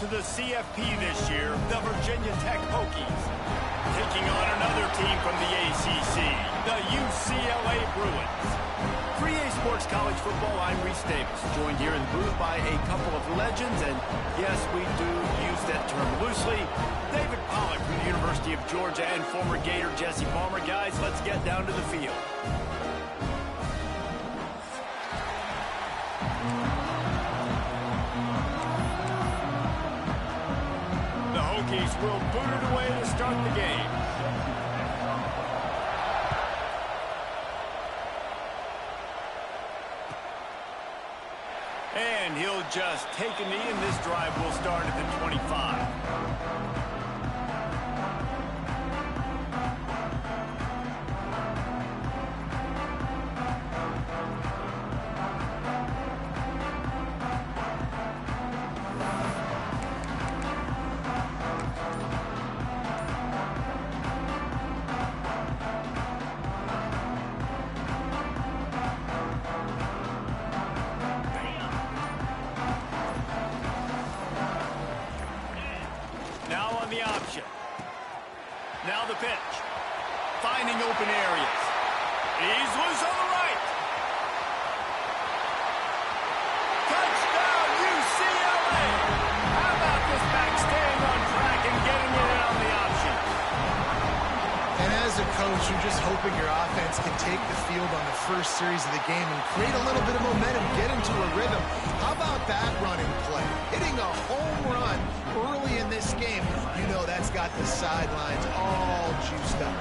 to the CFP this year, the Virginia Tech Hokies. Taking on another team from the ACC, the UCLA Bruins. For EA Sports College Football, I'm Reese Davis, joined here in the booth by a couple of legends, and yes, we do use that term loosely. David Pollack from the University of Georgia and former Gator Jesse Palmer. Guys, let's get down to the field. The Hokies will boot it away to start the game. And he'll just take a knee, and this drive will start at the 25. Now on the option. Now the pitch. Finding open areas. He's loose on the right. Touchdown, UCLA! How about this back staying on track and getting it in on the option? And as a coach, you're just hoping your offense can take the field on the first series of the game and create a little bit of momentum, get into a rhythm. How about that running play? Hitting a home run early in this game, you know that's got the sidelines all juiced up.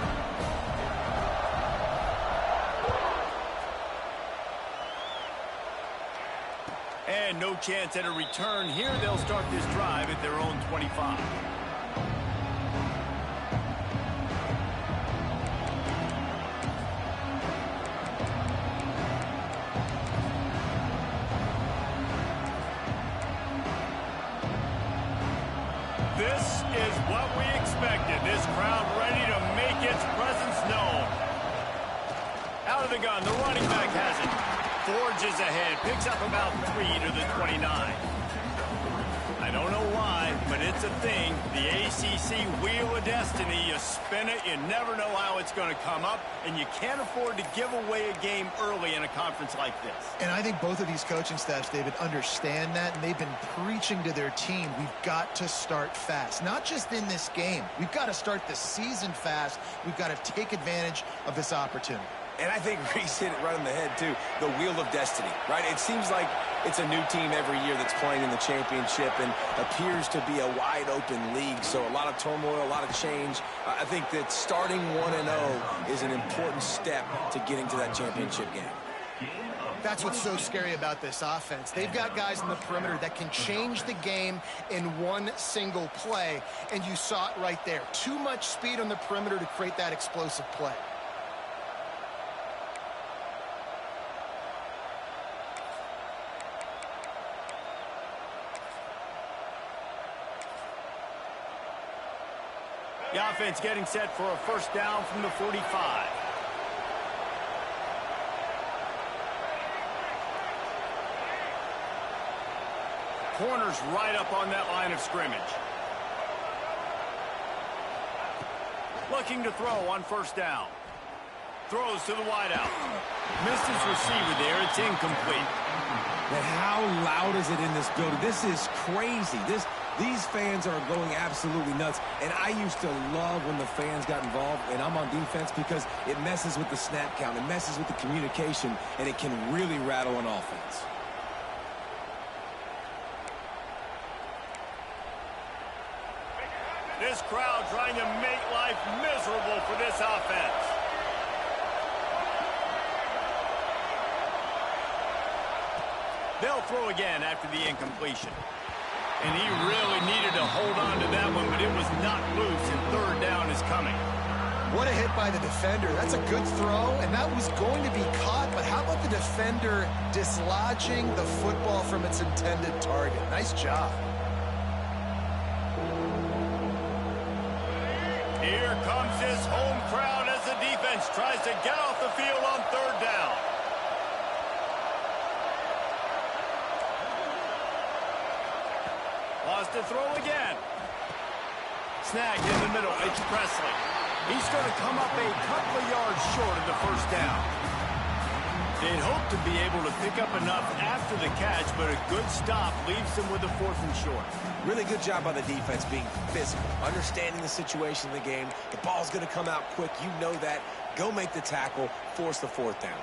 And no chance at a return here. They'll start this drive at their own 25. This is what we expected. This crowd ready to make its presence known. Out of the gun, the running back has it. Forges ahead, picks up about 3 to the 29. I don't know why, but it's a thing. The ACC Wheel of Destiny, you spin it, you never know how it's going to come up, and you can't afford to give away a game early in a conference like this. And I think both of these coaching staffs, David, understand that, and they've been preaching to their team, we've got to start fast. Not just in this game. We've got to start the season fast. We've got to take advantage of this opportunity. And I think Reese hit it right on the head, too. The Wheel of Destiny, right? It seems like it's a new team every year that's playing in the championship and appears to be a wide-open league. So a lot of turmoil, a lot of change. I think that starting 1-0 is an important step to getting to that championship game. That's what's so scary about this offense. They've got guys in the perimeter that can change the game in one single play, and you saw it right there. Too much speed on the perimeter to create that explosive play. The offense getting set for a first down from the 45. Corners right up on that line of scrimmage. Looking to throw on first down. Throws to the wideout. Missed his receiver there. It's incomplete. But how loud is it in this building? This is crazy. These fans are going absolutely nuts. And I used to love when the fans got involved, and I'm on defense, because it messes with the snap count. It messes with the communication, and it can really rattle an offense. This crowd trying to make life miserable for this offense. They'll throw again after the incompletion. And he really needed to hold on to that one, but it was not loose, and third down is coming. What a hit by the defender. That's a good throw, and that was going to be caught, but how about the defender dislodging the football from its intended target? Nice job. Here comes his home crowd as the defense tries to get off the field on third down. Lost to throw again. Snagged in the middle. It's Presley. He's going to come up a couple of yards short of the first down. They'd hope to be able to pick up enough after the catch, but a good stop leaves them with a 4th and short. Really good job by the defense being physical, understanding the situation in the game. The ball's going to come out quick. You know that. Go make the tackle, force the 4th down.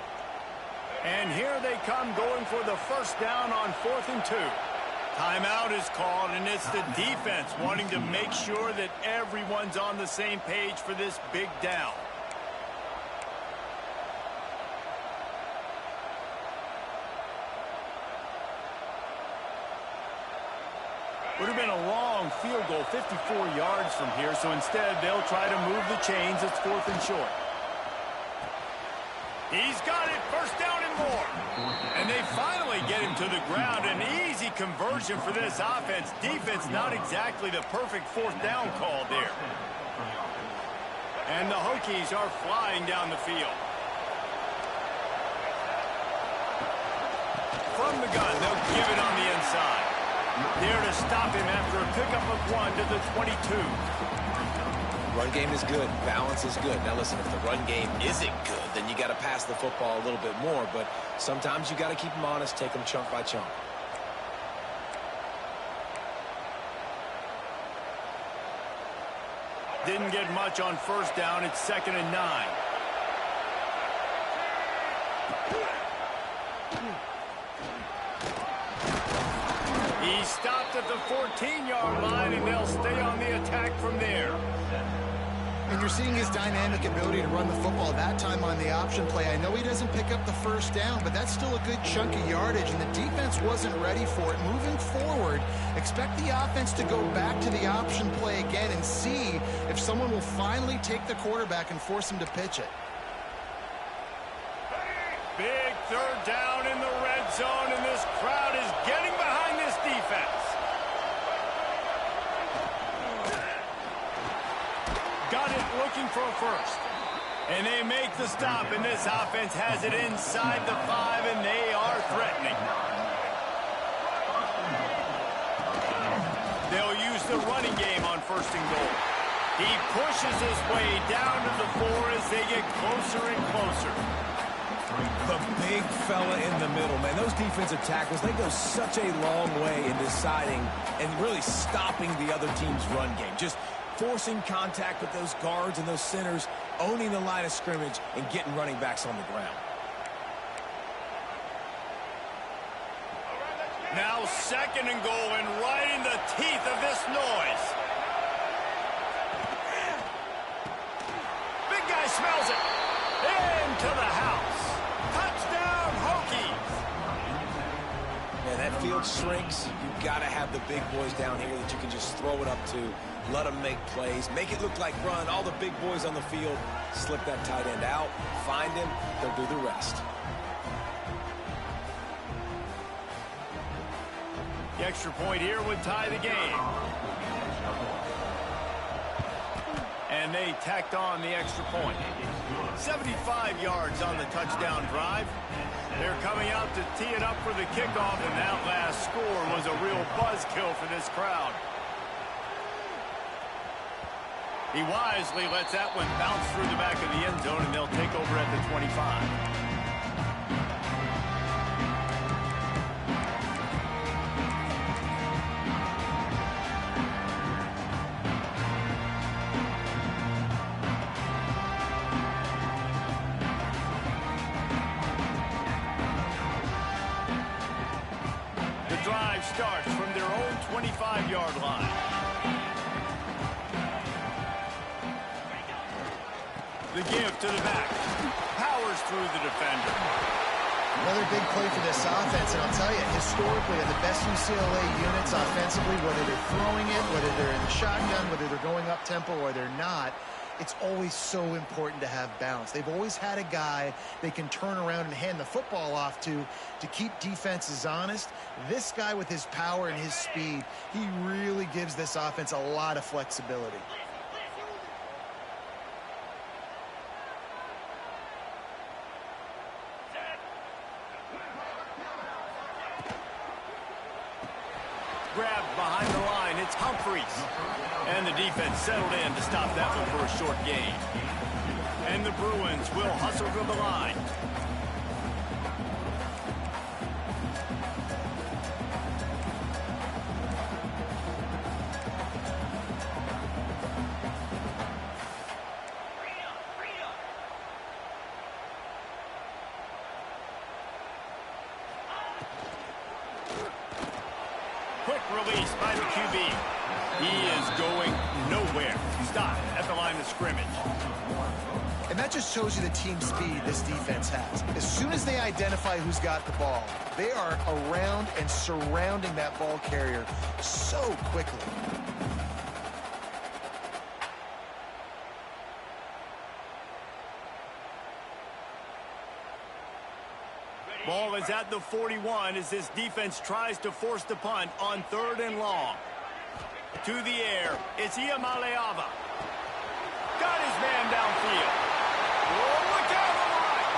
And here they come going for the first down on 4th and 2. Timeout is called, and it's the defense wanting to make sure that everyone's on the same page for this big down. Would have been a long field goal, 54 yards from here, so instead they'll try to move the chains. It's 4th and short. He's got it, first down and more. And they finally get him to the ground. An easy conversion for this offense. Defense not exactly the perfect 4th down call there. And the Hokies are flying down the field. From the gun, they'll give it on the inside. There to stop him after a pickup of 1 to the 22. Run game is good. Balance is good. Now listen, if the run game isn't good, then you got to pass the football a little bit more. But sometimes you got to keep them honest, take them chunk by chunk. Didn't get much on first down. It's 2nd and 9. He stopped at the 14-yard line, and they'll stay on the attack from there. And you're seeing his dynamic ability to run the football that time on the option play. I know he doesn't pick up the first down, but that's still a good chunk of yardage, and the defense wasn't ready for it. Moving forward, expect the offense to go back to the option play again and see if someone will finally take the quarterback and force him to pitch it. Big 3rd down in the red zone, and this crowd is getting behind this defense. Got it looking for a first. And they make the stop, and this offense has it inside the 5, and they are threatening. They'll use the running game on 1st and goal. He pushes his way down to the 4 as they get closer and closer. The big fella in the middle, man. Those defensive tackles, they go such a long way in deciding and really stopping the other team's run game. Just forcing contact with those guards and those centers, owning the line of scrimmage, and getting running backs on the ground. Now 2nd and goal, and right in the teeth of this noise. Big guy smells it. Into the house. Touchdown, Hokies. Yeah, that field shrinks. You've got to have the big boys down here that you can just throw it up to. Let them make plays. Make it look like run. All the big boys on the field. Slip that tight end out. Find him. They'll do the rest. The extra point here would tie the game. And they tacked on the extra point. 75 yards on the touchdown drive. They're coming out to tee it up for the kickoff, and that last score was a real buzzkill for this crowd. He wisely lets that one bounce through the back of the end zone, and they'll take over at the 25. The drive starts from their own 25-yard line. The give to the back. Powers through the defender. Another big play for this offense, and I'll tell you, historically, the best UCLA units offensively, whether they're throwing it, whether they're in the shotgun, whether they're going up-tempo or they're not, it's always so important to have balance. They've always had a guy they can turn around and hand the football off to keep defenses honest. This guy with his power and his speed, he really gives this offense a lot of flexibility. Grabbed behind the line. It's Humphries. And the defense settled in to stop that one for a short gain. And the Bruins will hustle to the line. Quick release by the QB. He is going nowhere. Stop at the line of scrimmage. And that just shows you the team speed this defense has. As soon as they identify who's got the ball, they are around and surrounding that ball carrier so quickly. Ball is at the 41 as this defense tries to force the punt on 3rd and long. To the air, it's Iamaleava. Got his man downfield. Oh, look out on the right.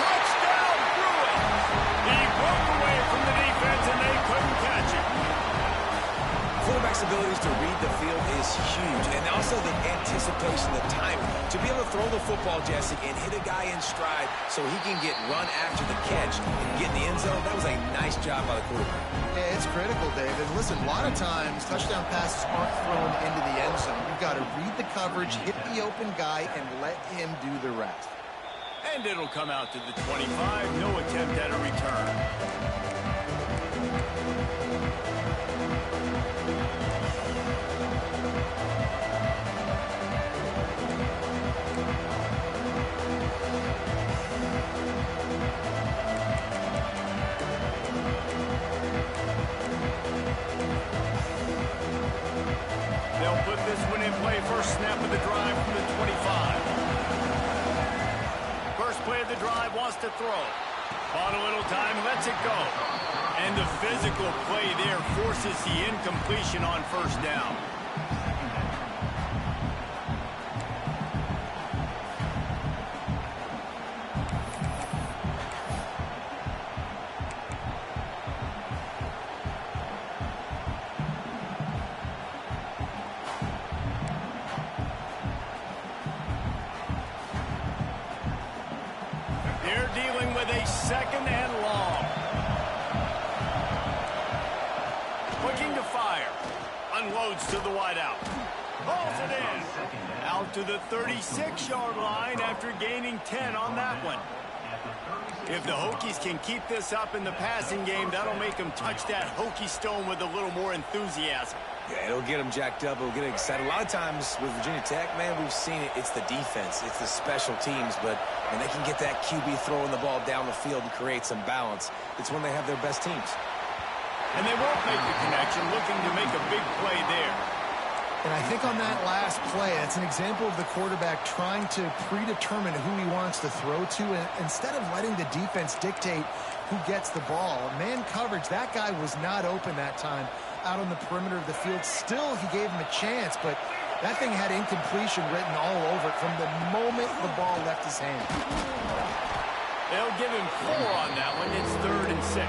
Touchdown, Bruins. He broke away from the defense and they couldn't catch him. Quarterback's abilities to read the field is huge, and also the anticipation, the timing. To be able to throw the football, Jesse, and hit a guy in stride so he can get run after the catch and get in the end zone, that was a nice job by the quarterback. Yeah, it's critical, David. Listen, a lot of times touchdown passes aren't thrown into the end zone. You've got to read the coverage, hit the open guy, and let him do the rest. And it'll come out to the 25. No attempt at a return. They'll put this one in play. First snap of the drive from the 25. First play of the drive, wants to throw. Bought a little time, lets it go. And the physical play there forces the incompletion on first down. They're dealing with a 2nd and long. Looking to fire. Unloads to the wideout. Hauls it in. Out to the 36-yard line after gaining 10 on that one. If the Hokies can keep this up in the passing game, that'll make them touch that Hokie stone with a little more enthusiasm. Yeah, it'll get them jacked up. It'll get them excited. A lot of times with Virginia Tech, man, we've seen it. It's the defense. It's the special teams. But when they can get that QB throwing the ball down the field and create some balance, it's when they have their best teams. And they won't make the connection, looking to make a big play there. And I think on that last play, it's an example of the quarterback trying to predetermine who he wants to throw to, and instead of letting the defense dictate who gets the ball. Man coverage, that guy was not open that time out on the perimeter of the field. Still, he gave him a chance, but that thing had incompletion written all over it from the moment the ball left his hand. They'll give him 4 on that one. It's 3rd and 6.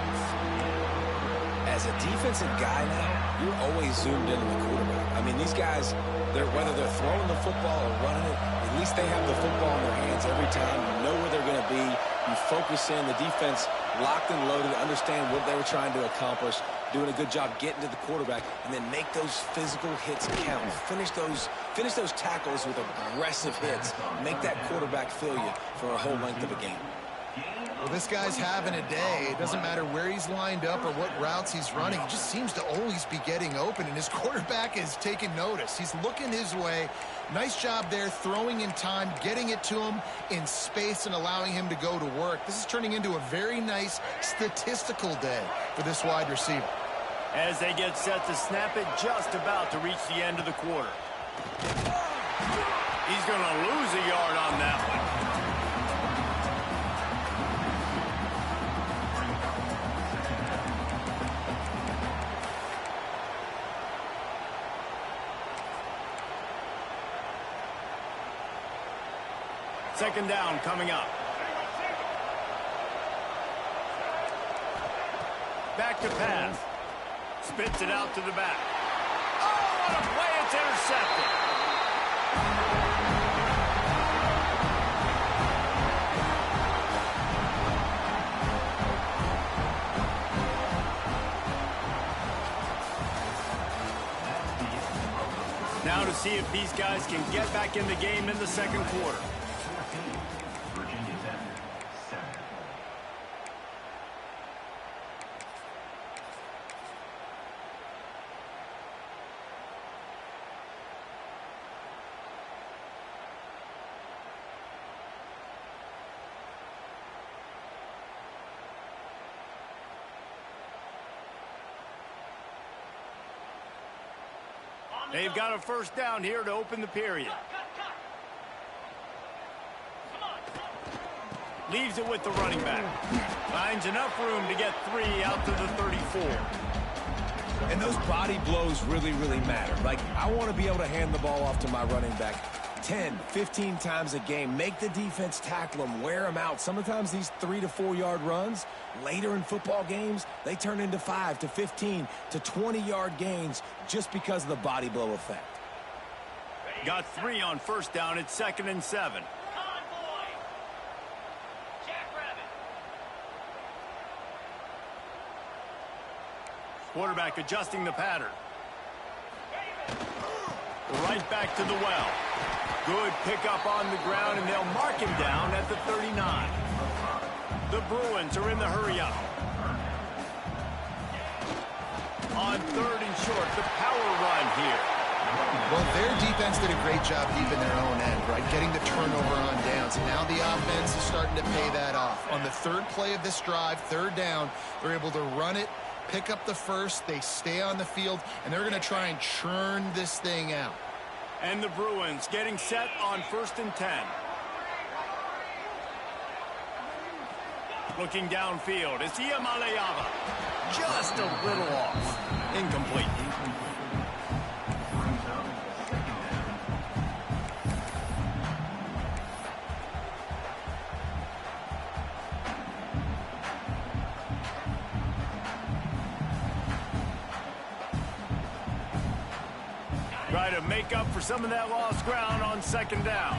As a defensive guy now, you're always zoomed in on the quarterback. I mean, these guys, whether they're throwing the football or running it, at least they have the football in their hands every time. You know where they're going to be. You focus in. The defense locked and loaded, understand what they were trying to accomplish, doing a good job getting to the quarterback, and then make those physical hits count. Finish those tackles with aggressive hits. Make that quarterback feel you for a whole length of a game. Well, this guy's having a day. It doesn't matter where he's lined up or what routes he's running. He just seems to always be getting open, and his quarterback is taking notice. He's looking his way. Nice job there, throwing in time, getting it to him in space and allowing him to go to work. This is turning into a very nice statistical day for this wide receiver. As they get set to snap it, just about to reach the end of the quarter. He's going to lose a yard on that one. Second down coming up. Back to pass. Spits it out to the back. Oh, intercepted. Now to see if these guys can get back in the game in the second quarter. They've got a first down here to open the period. Leaves it with the running back. Finds enough room to get 3 out to the 34. And those body blows really, really matter. Like, I want to be able to hand the ball off to my running back 10, 15 times a game. Make the defense tackle them, wear them out. Sometimes these 3 to 4 yard runs, later in football games, they turn into 5 to 15 to 20 yard gains just because of the body blow effect. Got 3 on first down. It's 2nd and 7. Quarterback adjusting the pattern. Right back to the well. Good pickup on the ground, and they'll mark him down at the 39. The Bruins are in the hurry-up. On 3rd and short, the power run here. Well, their defense did a great job keeping their own end, right? Getting the turnover on downs. And now the offense is starting to pay that off. On the 3rd play of this drive, 3rd down, they're able to run it, pick up the first, they stay on the field, and they're going to try and churn this thing out. And the Bruins getting set on 1st and 10. Looking downfield, it's Iamaleava. Just a little off. Incomplete. Try to make up for some of that lost ground on 2nd down.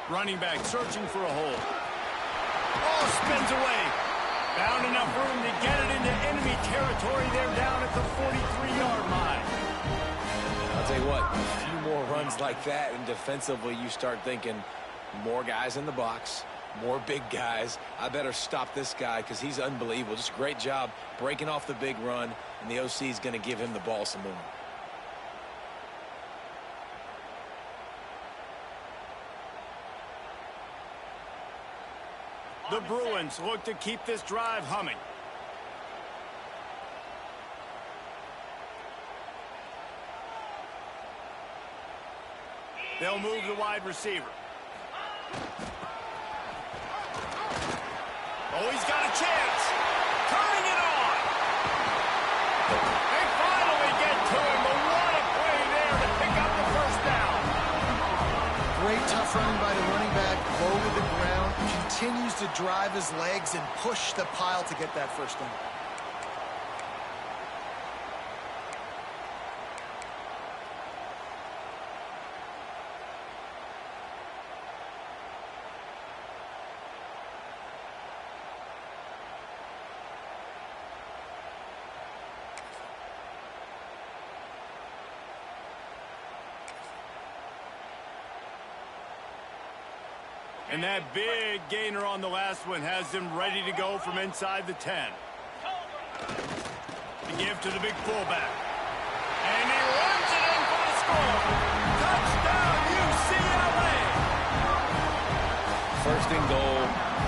Running back searching for a hole. Oh, spins away. Found enough room to get it into enemy territory. They're down at the 43-yard line. I'll tell you what, a few more runs like that, and defensively you start thinking more guys in the box. More big guys. I better stop this guy because he's unbelievable. Just a great job breaking off the big run, and the OC is going to give him the ball some more. The Bruins look to keep this drive humming. They'll move the wide receiver. Oh, he's got a chance. Turning it on. They finally get to him, but what a play there to pick up the first down. Great tough running by the running back, low to the ground, continues to drive his legs and push the pile to get that first down. And that big gainer on the last one has him ready to go from inside the 10. To give to the big fullback. And he runs it in for the score. Touchdown, UCLA! First and goal.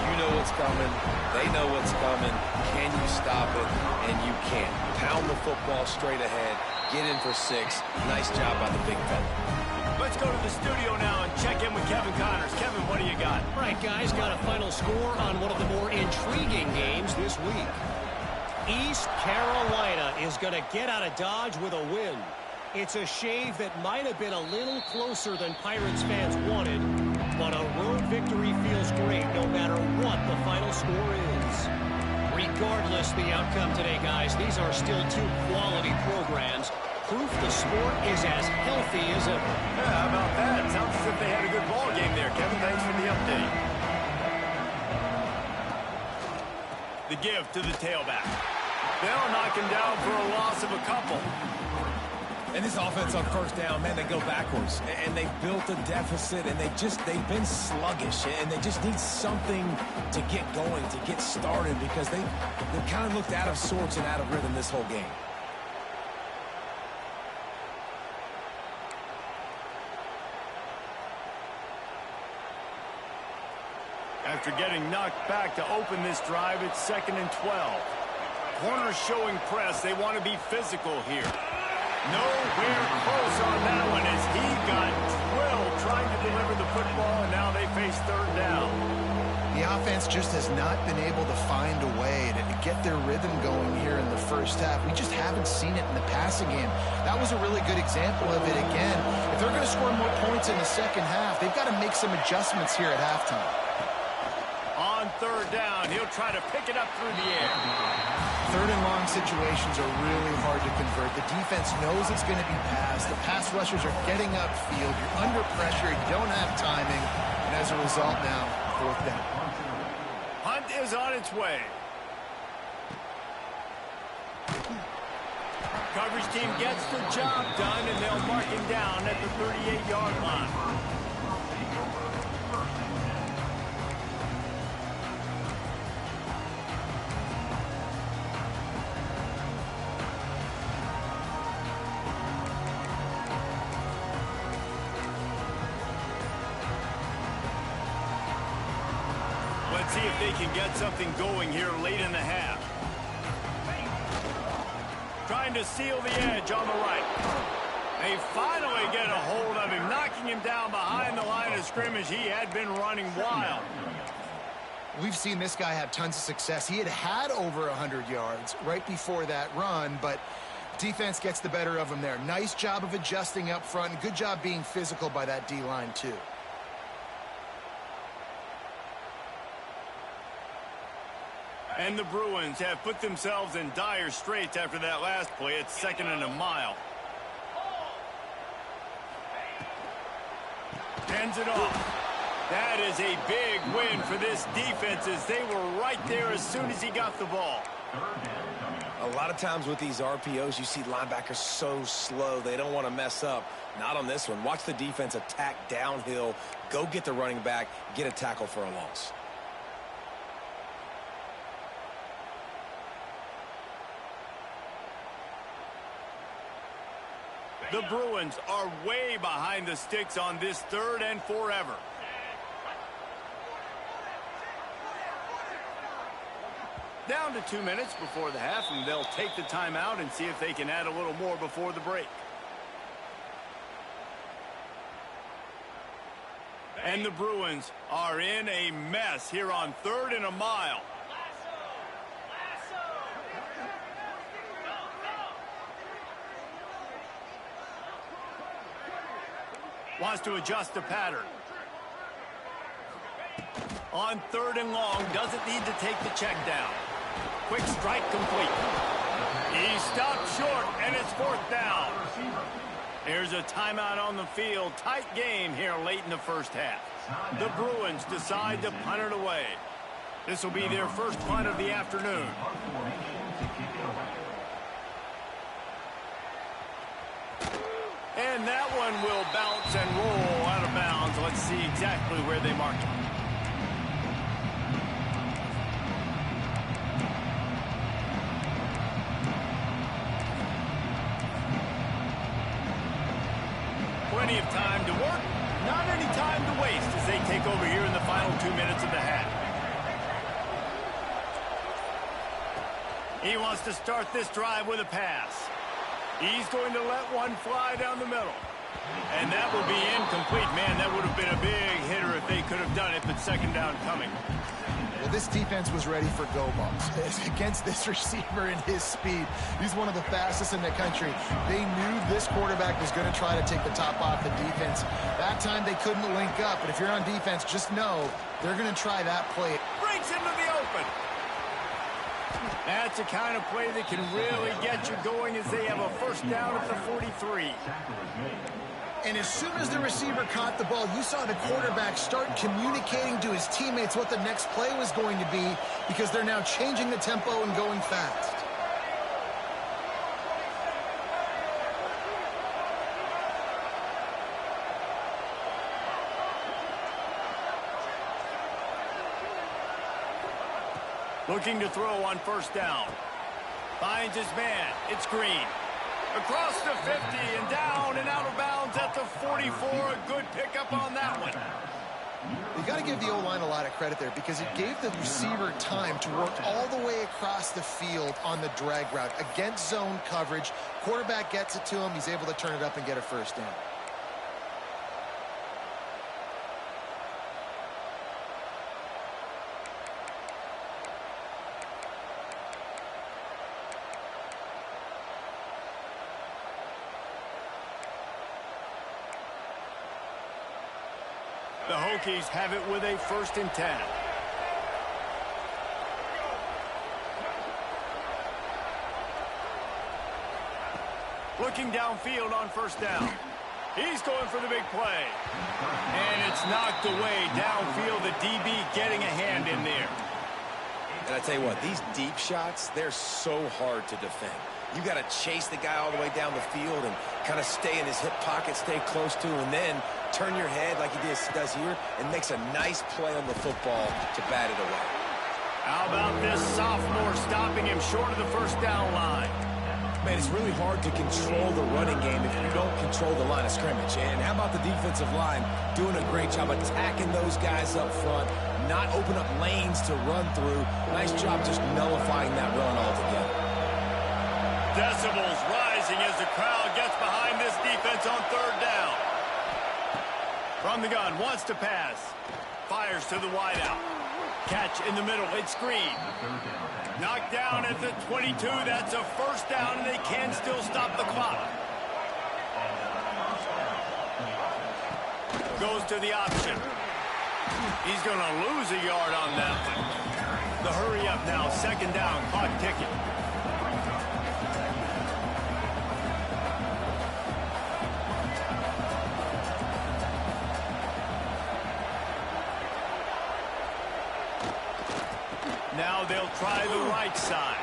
You know what's coming. They know what's coming. Can you stop it? And you can't. Pound the football straight ahead. Get in for 6. Nice job by the big fella. Let's go to the studio now and check in with Kevin Connors. Kevin, what do you got? All right, guys, got a final score on one of the more intriguing games this week. East Carolina is going to get out of Dodge with a win. It's a shave that might have been a little closer than Pirates fans wanted, but a road victory feels great no matter what the final score. Regardless the outcome today, guys, these are still two quality programs. Proof the sport is as healthy as ever. Yeah, how about that? Sounds as if they had a good ball game there, Kevin. Thanks for the update. The give to the tailback. They'll knock him down for a loss of a couple. And this offense on first down, man, they go backwards. And they built a deficit, and they've been sluggish. And they just need something to get going, to get started, because they've kind of looked out of sorts and out of rhythm this whole game. After getting knocked back to open this drive, it's 2nd and 12. Corners showing press. They want to be physical here. Nowhere close on that one as he got drilled trying to deliver the football, and now they face 3rd down. The offense just has not been able to find a way to get their rhythm going here in the first half. We just haven't seen it in the passing game. That was a really good example of it again. If they're going to score more points in the second half, they've got to make some adjustments here at halftime. On 3rd down, he'll try to pick it up through the air. 3rd and long situations are really hard to convert. The defense knows it's going to be passed. The pass rushers are getting upfield. You're under pressure. You don't have timing. And as a result now, 4th down. Hunt is on its way. Coverage team gets the job done, and they'll mark him down at the 38-yard line. Let's see if they can get something going here late in the half. Trying to seal the edge on the right. They finally get a hold of him, knocking him down behind the line of scrimmage. He had been running wild. We've seen this guy have tons of success. He had over 100 yards right before that run, but defense gets the better of him there. Nice job of adjusting up front. Good job being physical by that D-line, too. And the Bruins have put themselves in dire straits after that last play. It's 2nd and a mile. Hands it off. That is a big win for this defense as they were right there as soon as he got the ball. A lot of times with these RPOs, you see linebackers so slow. They don't want to mess up. Not on this one. Watch the defense attack downhill. Go get the running back. Get a tackle for a loss. The Bruins are way behind the sticks on this 3rd and forever. Down to 2 minutes before the half, and they'll take the timeout and see if they can add a little more before the break. And the Bruins are in a mess here on 3rd and a mile. Wants to adjust the pattern. On 3rd and long, doesn't need to take the check down. Quick strike complete. He stopped short, and it's 4th down. There's a timeout on the field. Tight game here late in the first half. The Bruins decide to punt it away. This will be their first punt of the afternoon. And that one will bounce and roll out of bounds. Let's see exactly where they mark it. Plenty of time to work, not any time to waste as they take over here in the final 2 minutes of the half. He wants to start this drive with a pass. He's going to let one fly down the middle. And that will be incomplete. Man, that would have been a big hitter if they could have done it, but 2nd down coming. Well, this defense was ready for go balls. Against this receiver and his speed, he's one of the fastest in the country. They knew this quarterback was going to try to take the top off the defense. That time they couldn't link up, but if you're on defense, just know they're going to try that play. Breaks into the open. That's a kind of play that can really get you going as they have a first down at the 43. And as soon as the receiver caught the ball, you saw the quarterback start communicating to his teammates what the next play was going to be because they're now changing the tempo and going fast. Looking to throw on first down. Finds his man. It's Green. Across the 50 and down and out of bounds at the 44. A good pickup on that one. You got to give the O-line a lot of credit there because it gave the receiver time to work all the way across the field on the drag route against zone coverage. Quarterback gets it to him. He's able to turn it up and get a first down. The Hokies have it with a 1st and 10. Looking downfield on first down. He's going for the big play. And it's knocked away downfield. The DB getting a hand in there. And I tell you what, these deep shots, they're so hard to defend. You got to chase the guy all the way down the field and kind of stay in his hip pocket, stay close to, and then turn your head like he does here and makes a nice play on the football to bat it away. How about this sophomore stopping him short of the first down line? Man, it's really hard to control the running game if you don't control the line of scrimmage. And how about the defensive line doing a great job attacking those guys up front, not open up lanes to run through. Nice job just nullifying that run altogether. Decibels rising as the crowd gets behind this defense on third down. From the gun, wants to pass. Fires to the wideout. Catch in the middle, it's Green. Knocked down at the 22, that's a first down, and they can still stop the clock. Goes to the option. He's going to lose a yard on that one. The hurry up now, 2nd down, clock ticking. Now they'll try the right side.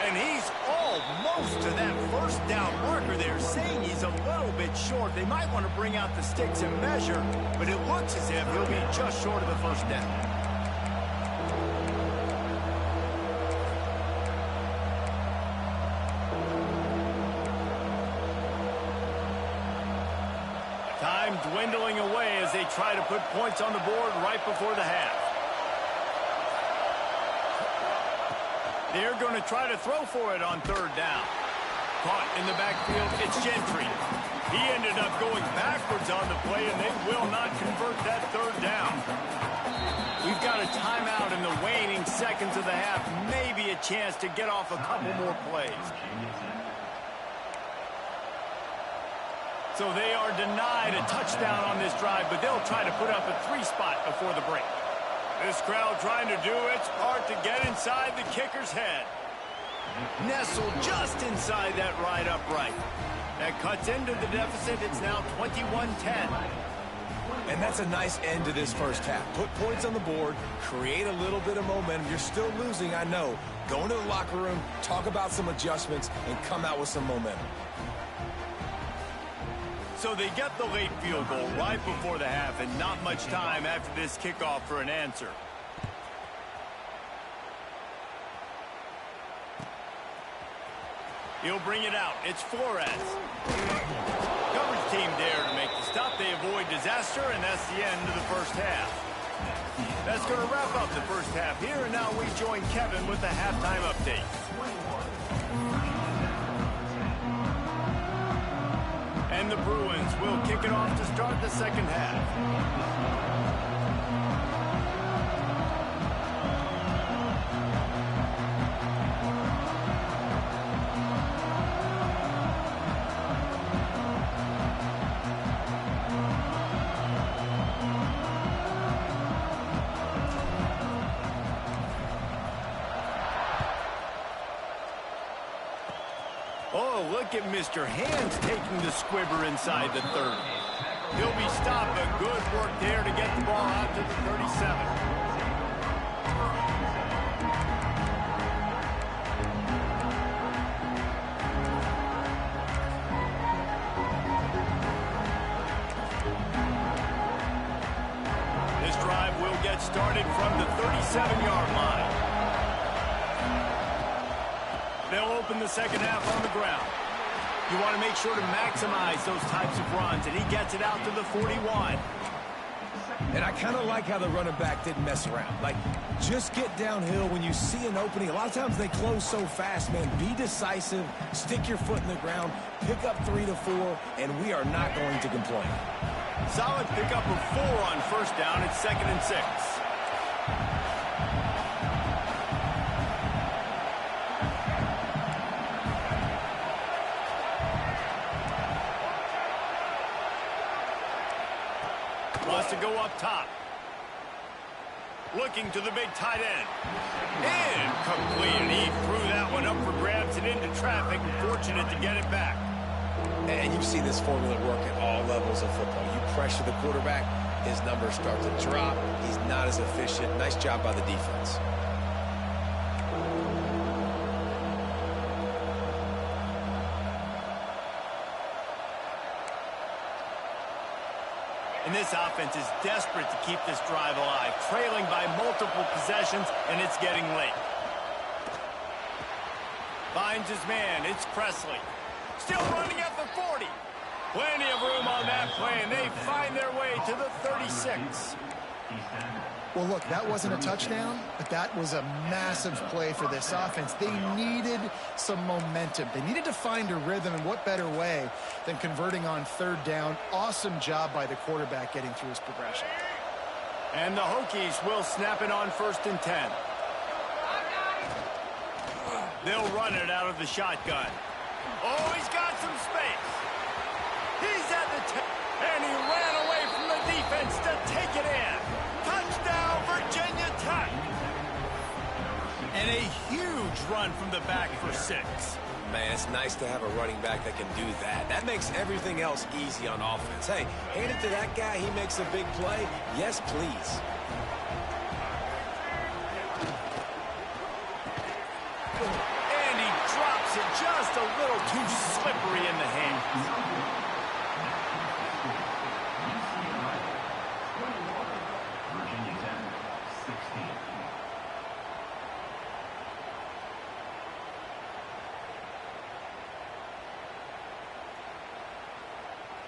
And he's almost to that first down marker there, saying he's a little bit short. They might want to bring out the sticks and measure, but it looks as if he'll be just short of the first down. Time dwindling away as they try to put points on the board right before the half. They're going to try to throw for it on third down. Caught in the backfield, it's Gentry. He ended up going backwards on the play, and they will not convert that third down. We've got a timeout in the waning seconds of the half. Maybe a chance to get off a couple more plays. So they are denied a touchdown on this drive, but they'll try to put up a 3 spot before the break. This crowd trying to do its part to get inside the kicker's head. Nestled just inside that right upright. That cuts into the deficit. It's now 21-10. And that's a nice end to this first half. Put points on the board, create a little bit of momentum. You're still losing, I know. Go into the locker room, talk about some adjustments, and come out with some momentum. So they get the late field goal right before the half, and not much time after this kickoff for an answer. He'll bring it out. It's Flores. Coverage team there to make the stop. They avoid disaster, and that's the end of the first half. That's going to wrap up the first half here, and now we join Kevin with the halftime update. And the Bruins will kick it off to start the second half. look at Mr. Hands taking the squibber inside the 30. He'll be stopped, but good work there to get the ball out to the 37. Started from the 37-yard line. They'll open the second half on the ground. You want to make sure to maximize those types of runs, and he gets it out to the 41. And I kind of like how the running back didn't mess around. Like, just get downhill when you see an opening. A lot of times they close so fast, man. Be decisive, stick your foot in the ground, pick up 3 to 4, and we are not going to complain. Solid pickup of 4 on first down. It's 2nd and 6. Wants to go up top. Looking to the big tight end. And complete. He threw that one up for grabs and into traffic. Fortunate to get it back. And you've seen this formula work at all levels of football. You pressure the quarterback, his numbers start to drop. He's not as efficient. Nice job by the defense. And this offense is desperate to keep this drive alive, trailing by multiple possessions, and it's getting late. Finds his man. It's Presley. Still running at the 40. Plenty of room on that play, and they find their way to the 36. Well, look, that wasn't a touchdown, but that was a massive play for this offense. They needed some momentum. They needed to find a rhythm, and what better way than converting on 3rd down. Awesome job by the quarterback getting through his progression. And the Hokies will snap it on 1st and 10. They'll run it out of the shotgun. Oh, he's got some space. He's at the 10, and he ran away from the defense to take it in. Touchdown, Virginia Tech. And a huge run from the back for 6. Man, it's nice to have a running back that can do that. That makes everything else easy on offense. Hey, hand it to that guy. He makes a big play. Yes, please. Just a little too slippery in the hands.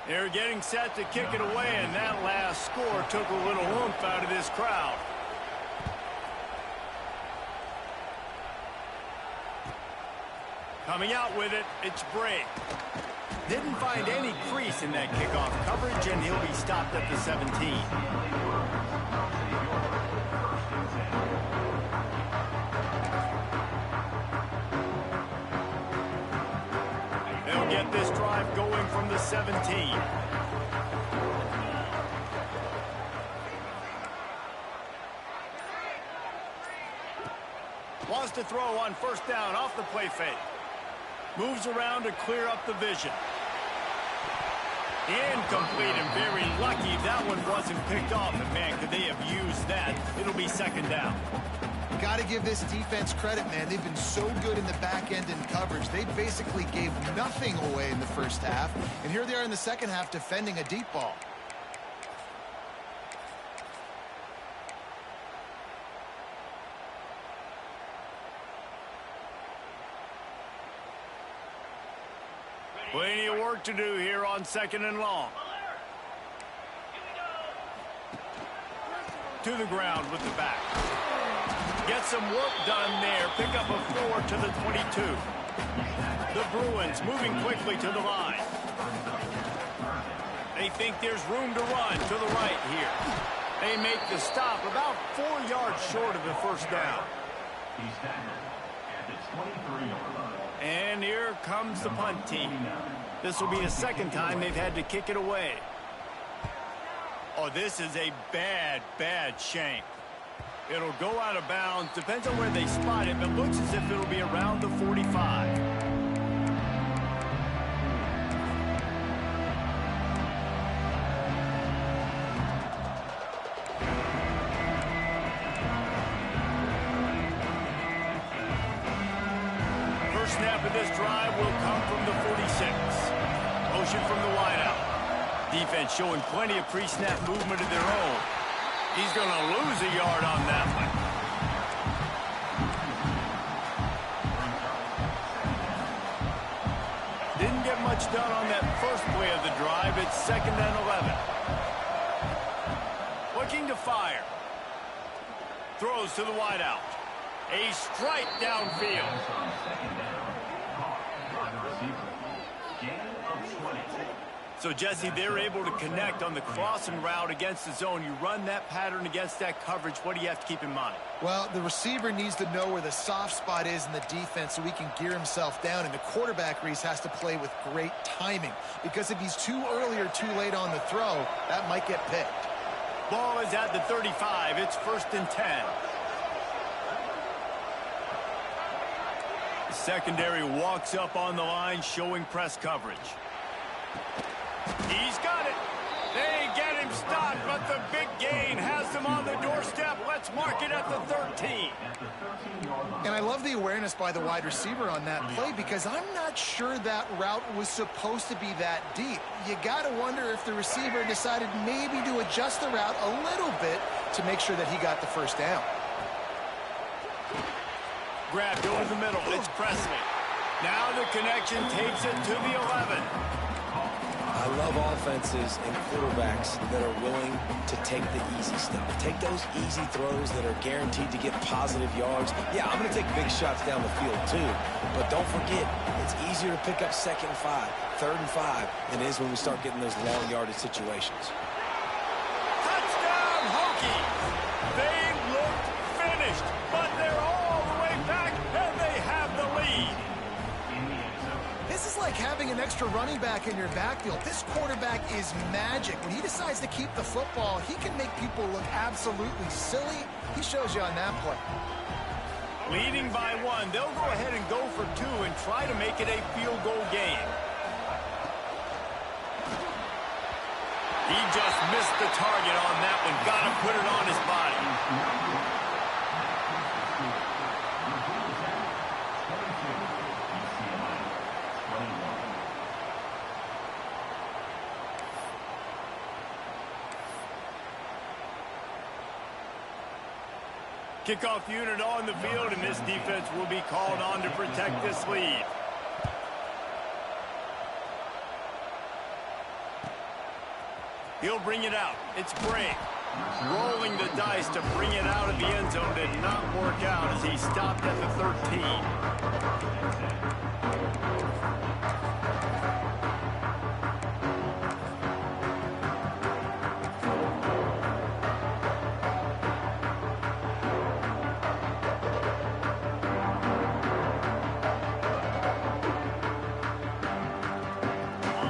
They're getting set to kick it away, and that last score took a little oomph out of this crowd. Coming out with it, it's Bray. Didn't find any crease in that kickoff coverage, and he'll be stopped at the 17. They'll get this drive going from the 17. Wants to throw on 1st down off the play fake. Moves around to clear up the vision. Incomplete, and very lucky that one wasn't picked off. And man, could they have used that? It'll be 2nd down. Got to give this defense credit, man. They've been so good in the back end in coverage. They basically gave nothing away in the first half. And here they are in the second half defending a deep ball. Plenty of work to do here on 2nd and long. To the ground with the back. Get some work done there. Pick up a 4 to the 22. The Bruins moving quickly to the line. They think there's room to run to the right here. They make the stop about 4 yards short of the 1st down. And here comes the punt team. This will be the 2nd time they've had to kick it away. Oh, this is a bad, bad shank. It'll go out of bounds. Depends on where they spot it, but looks as if it'll be around the 45. First snap of this drive will come from the 46. Motion from the wideout. Defense showing plenty of pre-snap movement of their own. He's going to lose a yard on that one. Didn't get much done on that first play of the drive. It's 2nd and 11. Looking to fire. Throws to the wideout. A strike downfield. So, Jesse, they're able to connect on the crossing route against the zone. You run that pattern against that coverage. What do you have to keep in mind? Well, the receiver needs to know where the soft spot is in the defense so he can gear himself down. And the quarterback, Reese, has to play with great timing. Because if he's too early or too late on the throw, that might get picked. Ball is at the 35. It's 1st and 10. The secondary walks up on the line, showing press coverage. He's got it. They get him stopped, but the big gain has them on the doorstep. Let's mark it at the 13. And I love the awareness by the wide receiver on that play because I'm not sure that route was supposed to be that deep. You got to wonder if the receiver decided maybe to adjust the route a little bit to make sure that he got the first down. Grabbed over the middle. It's Presley. Now the connection takes it to the 11. I love offenses and quarterbacks that are willing to take the easy stuff. Take those easy throws that are guaranteed to get positive yards. Yeah, I'm going to take big shots down the field too. But don't forget, it's easier to pick up 2nd and 5, 3rd and 5 than it is when we start getting those long yardage situations. Touchdown, Hokies! They looked finished, but they're all the way back, and they have the lead. This is like having an extra running back in your backfield. This quarterback is magic. When he decides to keep the football, he can make people look absolutely silly. He shows you on that play. Leading by 1, they'll go ahead and go for 2 and try to make it a field goal game. He just missed the target on that one. Got to put it on his body. Kickoff unit on the field, and this defense will be called on to protect this lead. He'll bring it out. It's Bray. Rolling the dice to bring it out of the end zone did not work out as he stopped at the 13.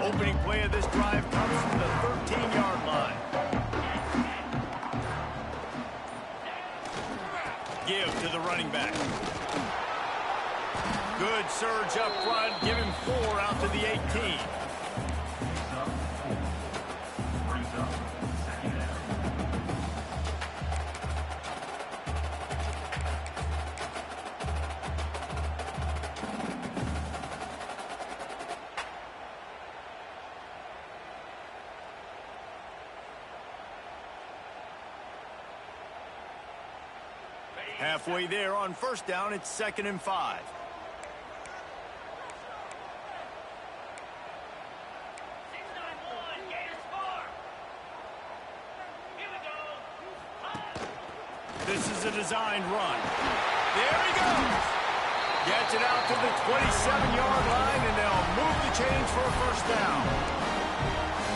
Opening play of this drive comes from the 13-yard line. Give to the running back. Good surge up front. Give him 4 out to the 18. Halfway there on first down, it's 2nd and 5. This is a designed run. There he goes. Gets it out to the 27-yard line, and they'll move the chains for a first down.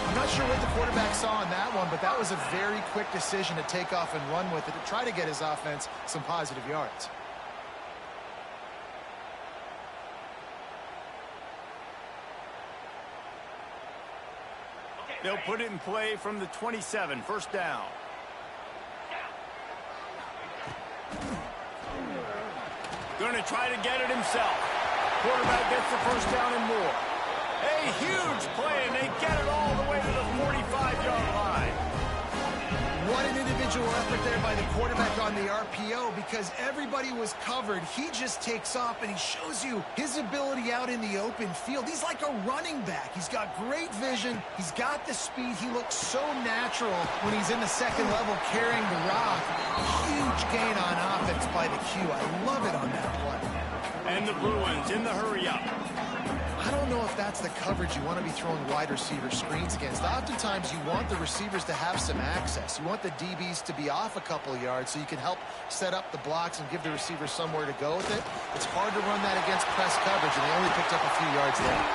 I'm not sure what the quarterback saw on that one, but that was a very quick decision to take off and run with it to try to get his offense some positive yards. They'll put it in play from the 27, first down. Going to try to get it himself. Quarterback gets the first down and more. A huge play, and they get it all the way to the 45-yard line. what an individual effort there by the quarterback on the RPO, because everybody was covered. He just takes off, and he shows you his ability out in the open field. He's like a running back. He's got great vision. He's got the speed. He looks so natural when he's in the second level carrying the rock. Huge gain on offense by the Q. I love it on that play. And the Bruins in the hurry-up. I don't know if that's the coverage you want to be throwing wide receiver screens against. Oftentimes, you want the receivers to have some access. You want the DBs to be off a couple of yards so you can help set up the blocks and give the receivers somewhere to go with it. It's hard to run that against press coverage, and they only picked up a few yards there.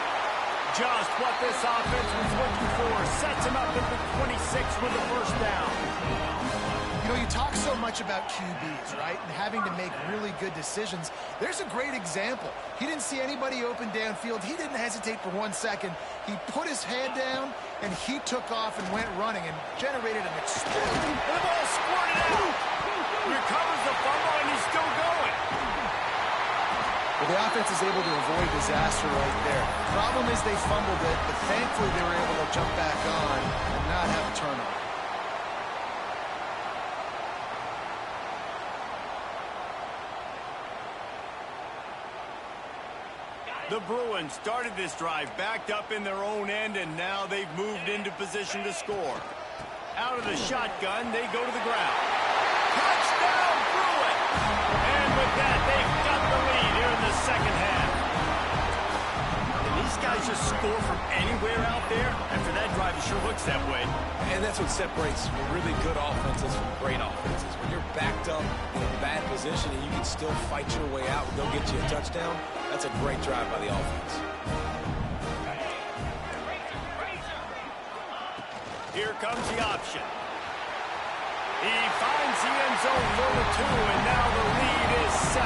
Just what this offense was looking for. Sets him up at the 26 with the first down. You know, you talk so much about QBs, right, and having to make really good decisions. There's a great example. He didn't see anybody open downfield. He didn't hesitate for 1 second. He put his head down, and he took off and went running and generated an explosion. And the ball squirted out. Recovers the fumble, and he's still going. Well, the offense is able to avoid disaster right there. Problem is they fumbled it, but thankfully they were able to jump back on and not have a turnover. The Bruins started this drive backed up in their own end, and now they've moved into position to score. Out of the shotgun, they go to the ground. Touchdown, Bruin! And with that, they've got the lead here in the second half. And these guys just score from anywhere out there. After that drive, it sure looks that way. And that's what separates really good offenses from great offenses. When you're backed up in a bad position and you can still fight your way out and go get you a touchdown, that's a great drive by the offense. Here comes the option. He finds the end zone for the 2, and now the lead is 7.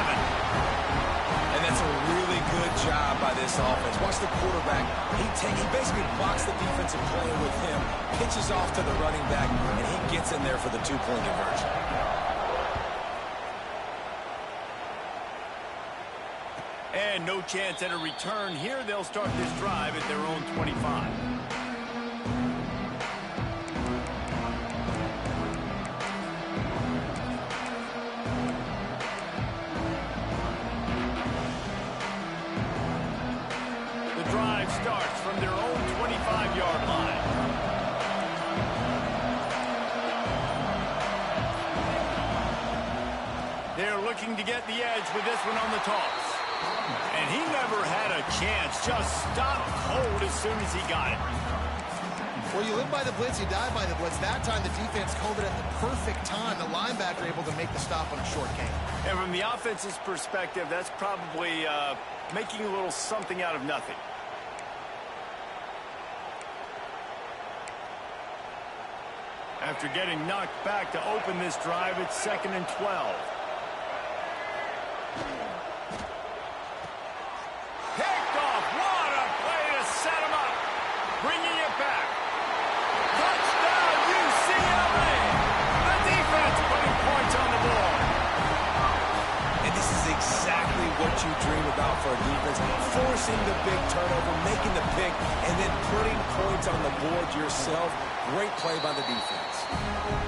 And that's a really good job by this offense. Watch the quarterback. He basically blocks the defensive play with him, pitches off to the running back, and he gets in there for the 2-point conversion. And no chance at a return here. They'll start this drive at their own 25. The drive starts from their own 25-yard line. They're looking to get the edge with this one on the toss. And he never had a chance. Just stopped cold as soon as he got it. Well, you live by the blitz, you die by the blitz. That time the defense called it at the perfect time. The linebacker able to make the stop on a short gain. And from the offense's perspective, that's probably making a little something out of nothing. After getting knocked back to open this drive, it's 2nd and 12. Picked off. What a play to set him up. Bringing it back. Touchdown, UCLA. The defense putting points on the board. And this is exactly what you dream about for a defense. Forcing the big turnover, making the pick, and then putting points on the board yourself. Great play by the defense.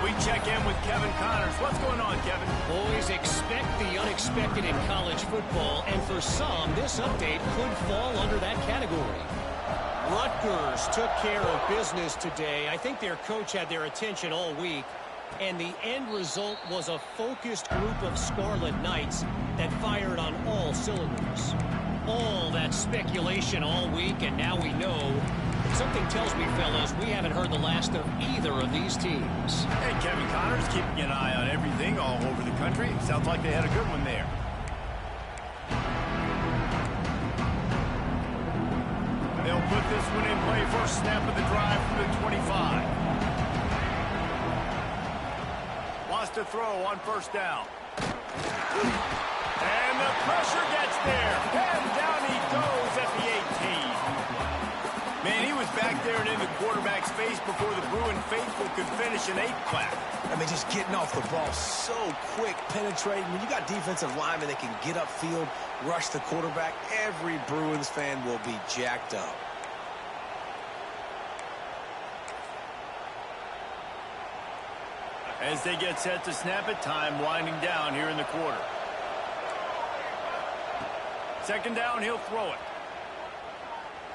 We check in with Kevin Connors. What's going on, Kevin? Boys, expect the unexpected in college football, and for some, this update could fall under that category. Rutgers took care of business today. I think their coach had their attention all week, and the end result was a focused group of Scarlet Knights that fired on all cylinders. All that speculation all week, and now we know. Something tells me, fellas, we haven't heard the last of either of these teams. Hey, Kevin Connors keeping an eye on everything all over the country. Sounds like they had a good one there. They'll put this one in play. First snap of the drive from the 25. Wants to throw on first down. And the pressure gets there. And down he goes at the 18. Man, he was back there and in the quarterback's face before the Bruin faithful could finish an 8-clap. I mean, just getting off the ball so quick, penetrating. When you got defensive linemen that can get upfield, rush the quarterback, every Bruins fan will be jacked up. As they get set to snap it, time winding down here in the quarter. Second down, he'll throw it.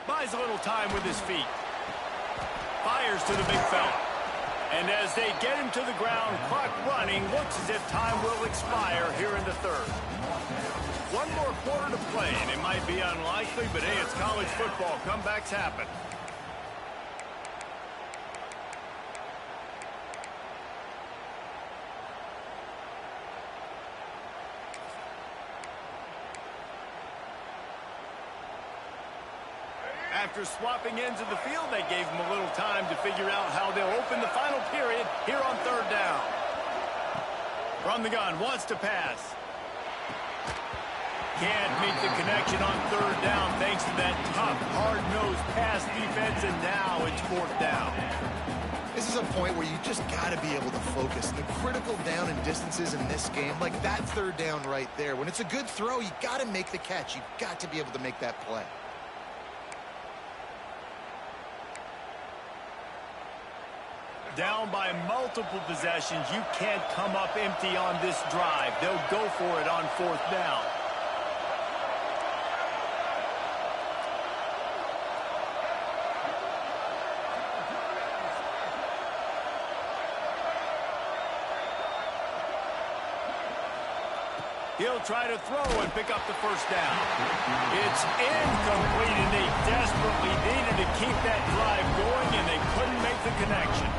Buys a little time with his feet. Fires to the big fella. And as they get him to the ground, clock running, looks as if time will expire here in the third. One more quarter to play, and it might be unlikely, but hey, it's college football. Comebacks happen. After swapping ends of the field, they gave him a little time to figure out how they'll open the final period here on third down. From the gun, wants to pass. Can't meet the connection on third down thanks to that tough, hard-nosed pass defense, and now it's fourth down. This is a point where you just got to be able to focus. The critical down and distances in this game, like that third down right there. When it's a good throw, you got to make the catch. You got to be able to make that play. Down by multiple possessions, you can't come up empty on this drive. They'll go for it on fourth down. He'll try to throw and pick up the first down. It's incomplete, and they desperately needed to keep that drive going, and they couldn't make the connection.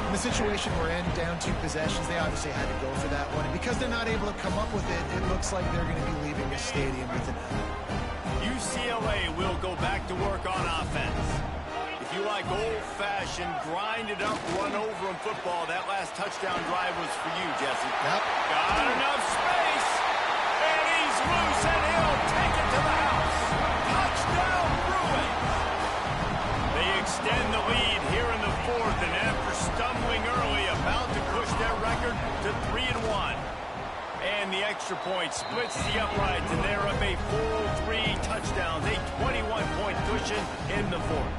In the situation we're in, down 2 possessions, they obviously had to go for that one. And because they're not able to come up with it, it looks like they're going to be leaving the stadium with it. UCLA will go back to work on offense. If you like old-fashioned, grind-it-up, run-over-'em football, that last touchdown drive was for you, Jesse. Yep. Got enough space, and he's loose, and he'll take it to the house. Touchdown, Bruins! They extend the lead here in the fourth, and after stumbling early, about to push their record to 3-1. And the extra point splits the uprights, and they're up a full 3 touchdowns, a 21-point cushion in the fourth.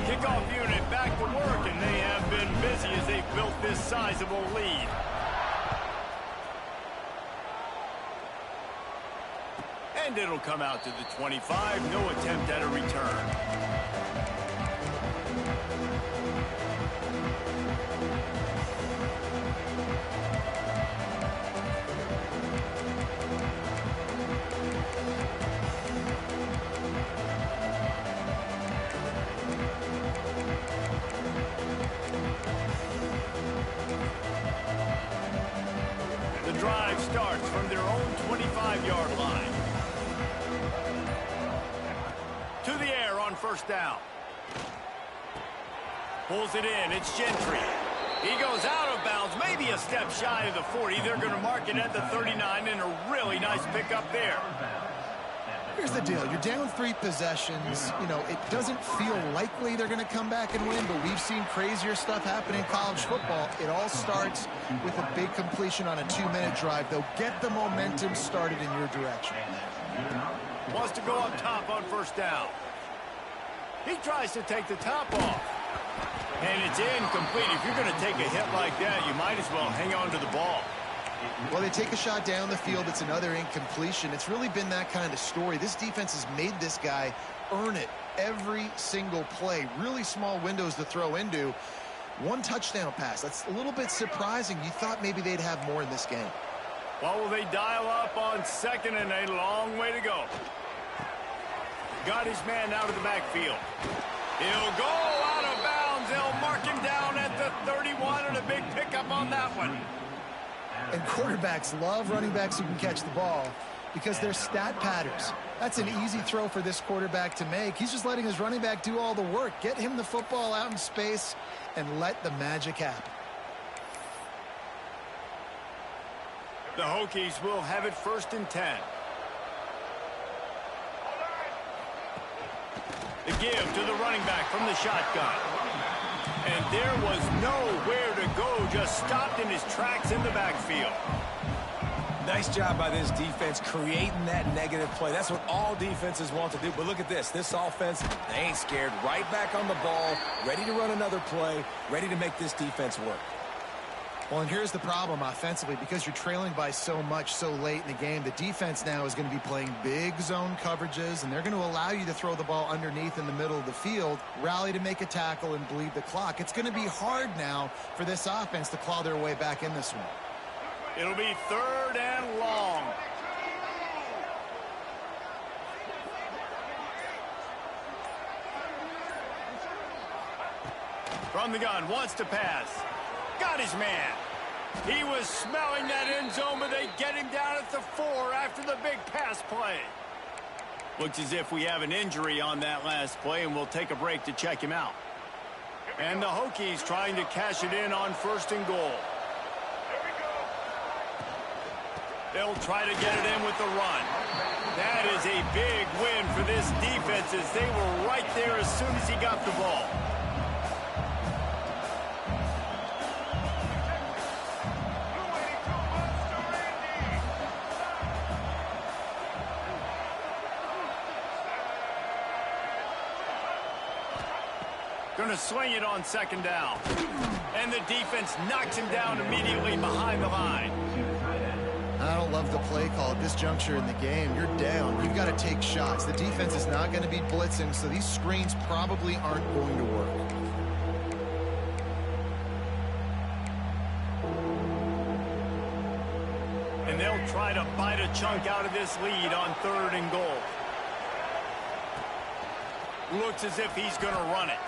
Kickoff unit back to work, and they have been busy as they've built this sizable lead. And it'll come out to the 25, no attempt at a return. Drive starts from their own 25-yard line. To the air on first down. Pulls it in. It's Gentry. He goes out of bounds, maybe a step shy of the 40. They're going to mark it at the 39, and a really nice pickup there. Here's the deal. You're down 3 possessions. You know, it doesn't feel likely they're going to come back and win, but we've seen crazier stuff happen in college football. It all starts with a big completion on a 2-minute drive. They'll get the momentum started in your direction. Wants to go up top on first down. He tries to take the top off. And it's incomplete. If you're going to take a hit like that, you might as well hang on to the ball. Well, they take a shot down the field. It's another incompletion. It's really been that kind of story. This defense has made this guy earn it every single play. Really small windows to throw into. 1 touchdown pass. That's a little bit surprising. You thought maybe they'd have more in this game. Well, will they dial up on second, and a long way to go. Got his man out of the backfield. He'll go out of bounds. They'll mark him down at the 31, and a big pickup on that one. And quarterbacks love running backs who can catch the ball because they're stat patterns. That's an easy throw for this quarterback to make. He's just letting his running back do all the work. Get him the football out in space and let the magic happen. The Hokies will have it 1st and 10. The give to the running back from the shotgun. And there was nowhere to go, just stopped in his tracks in the backfield. Nice job by this defense creating that negative play. That's what all defenses want to do. But look at this. This offense, they ain't scared. Right back on the ball, ready to run another play, ready to make this defense work. Well, and here's the problem offensively. Because you're trailing by so much so late in the game, the defense now is going to be playing big zone coverages, and they're going to allow you to throw the ball underneath in the middle of the field, rally to make a tackle, and bleed the clock. It's going to be hard now for this offense to claw their way back in this one. It'll be 3rd and long. From the gun, wants to pass. Got his man. He was smelling that end zone, but they get him down at the 4 after the big pass play. Looks as if we have an injury on that last play, and we'll take a break to check him out. And the Hokies trying to cash it in on 1st and goal. They'll try to get it in with the run. That is a big win for this defense as they were right there as soon as he got the ball. Going to swing it on 2nd down. And the defense knocks him down immediately behind the line. I don't love the play call at this juncture in the game. You're down. You've got to take shots. The defense is not going to be blitzing, so these screens probably aren't going to work. And they'll try to bite a chunk out of this lead on 3rd and goal. Looks as if he's going to run it.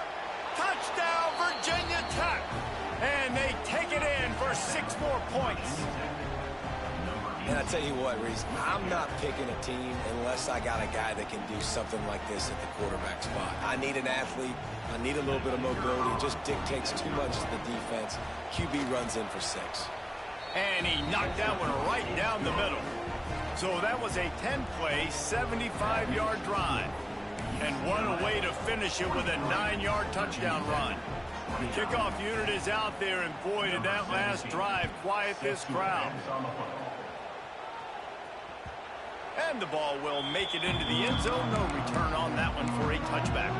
Touchdown, Virginia Tech! And they take it in for 6 more points. And I tell you what, Reese, I'm not picking a team unless I got a guy that can do something like this at the quarterback spot. I need an athlete. I need a little bit of mobility. It just dictates too much to the defense. QB runs in for 6. And he knocked that one right down the middle. So that was a 10-play, 75-yard drive. And what a way to finish it with a 9-yard touchdown run. The kickoff unit is out there, and boy, did that last drive quiet this crowd. And the ball will make it into the end zone. No return on that one for a touchback.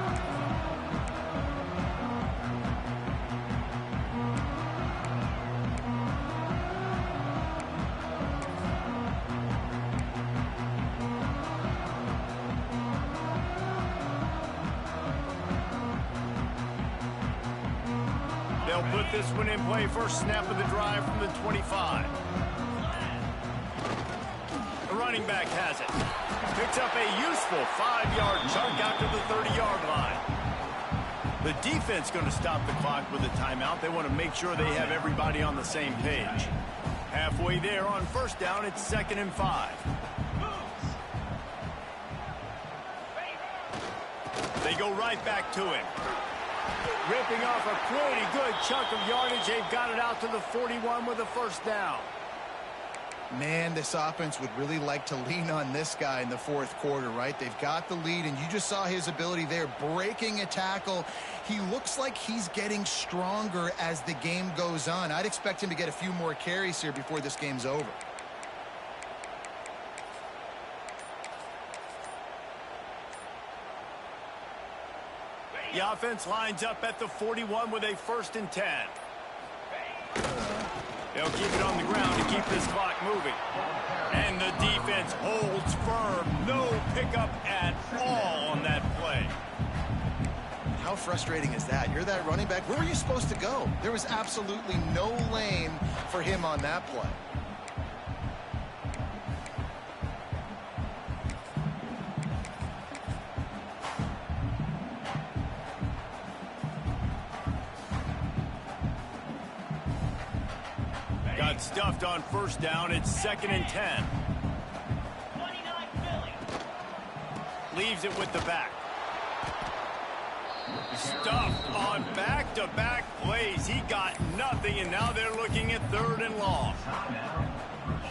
They'll put this one in play. First snap of the drive from the 25. The running back has it. Picks up a useful 5-yard chunk out to the 30-yard line. The defense going to stop the clock with a timeout. They want to make sure they have everybody on the same page. Halfway there on 1st down, it's 2nd and 5. They go right back to him. Ripping off a pretty good chunk of yardage. They've got it out to the 41 with a 1st down. Man, this offense would really like to lean on this guy in the 4th quarter, right? They've got the lead, and you just saw his ability there, breaking a tackle. He looks like he's getting stronger as the game goes on. I'd expect him to get a few more carries here before this game's over. The offense lines up at the 41 with a 1st and 10. They'll keep it on the ground to keep this clock moving. And the defense holds firm. No pickup at all on that play. How frustrating is that? You're that running back. Where were you supposed to go? There was absolutely no lane for him on that play. Got stuffed on 1st down. It's 2nd and 10. Leaves it with the back. Stuffed on back-to-back plays. He got nothing, and now they're looking at 3rd and long.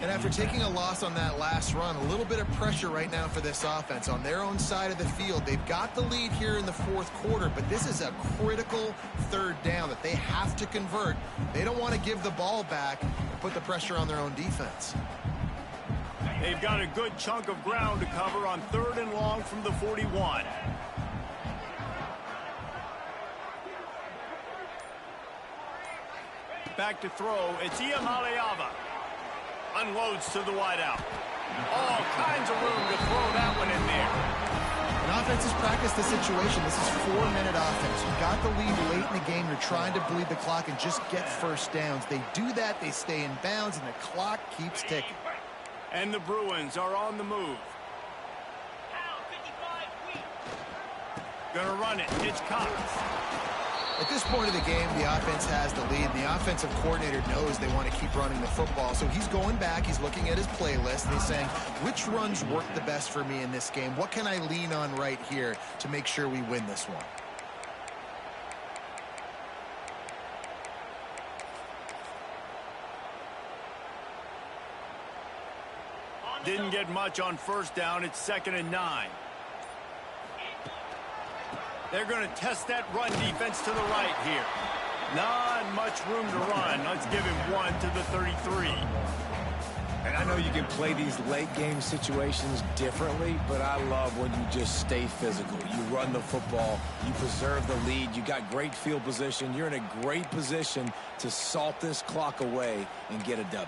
And after taking a loss on that last run, a little bit of pressure right now for this offense on their own side of the field. They've got the lead here in the 4th quarter, but this is a critical 3rd down that they have to convert. They don't want to give the ball back and put the pressure on their own defense. They've got a good chunk of ground to cover on 3rd and long from the 41. Back to throw. It's Iamaleava. Unloads to the wideout. All kinds of room to throw that one in there. And offense has practiced the situation. This is 4-minute offense. You got the lead late in the game. You're trying to bleed the clock and just get first downs. They do that. They stay in bounds, and the clock keeps ticking. And the Bruins are on the move. Gonna run it. It's Cox. At this point of the game, the offense has the lead. The offensive coordinator knows they want to keep running the football. So he's going back. He's looking at his playlist, and he's saying, which runs work the best for me in this game? What can I lean on right here to make sure we win this one? Didn't get much on first down. It's 2nd and 9. They're going to test that run defense to the right here. Not much room to run. Let's give him one to the 33. And I know you can play these late game situations differently, but I love when you just stay physical. You run the football, you preserve the lead, you got great field position. You're in a great position to salt this clock away and get a W.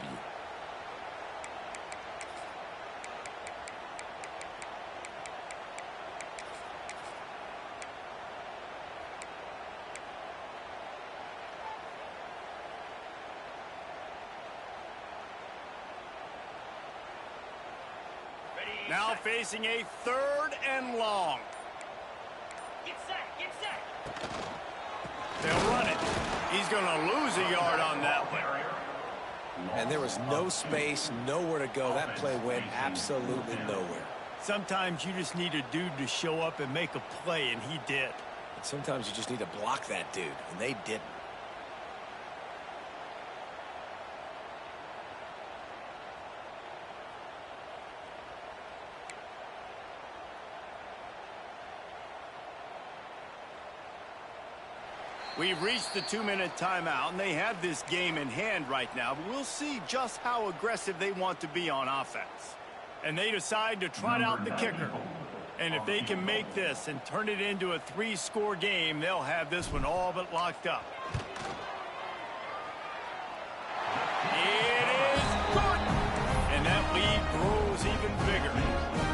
Now facing a 3rd and long. Get set, get set. They'll run it. He's going to lose a yard on that one. And there was no space, nowhere to go. That play went absolutely nowhere. Sometimes you just need a dude to show up and make a play, and he did. And sometimes you just need to block that dude, and they didn't. We've reached the 2-minute timeout, and they have this game in hand right now, but we'll see just how aggressive they want to be on offense. And they decide to trot out the kicker. And if they can make this and turn it into a 3-score game, they'll have this one all but locked up. It is good! And that lead grows even bigger.